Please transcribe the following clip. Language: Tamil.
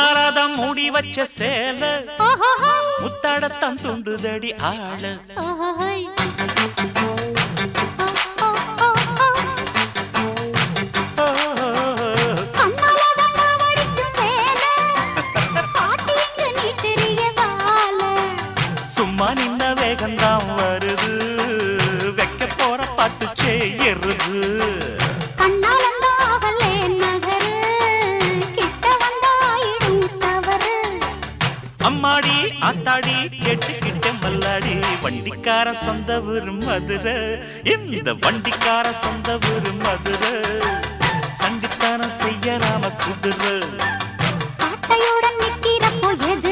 உன்னாராதான் மூடி வச்ச சேல முத்தாடத்தான் துண்டுதடி ஆள சும்மா நின்ன வேகந்தான் வருது வைக்க போற பாட்டு செய்யறது அம்மாடி ஆத்தாடி கேட்டுக்கிட்ட மல்லாடி வண்டிக்கார சொந்த ஊரு மதுரை இந்த வண்டிக்கார சொந்த ஊரு மதுரை சங்கித்தானம் செய்யலாம குதிரை சாட்டையுடன் நிற்கிறப்போ எது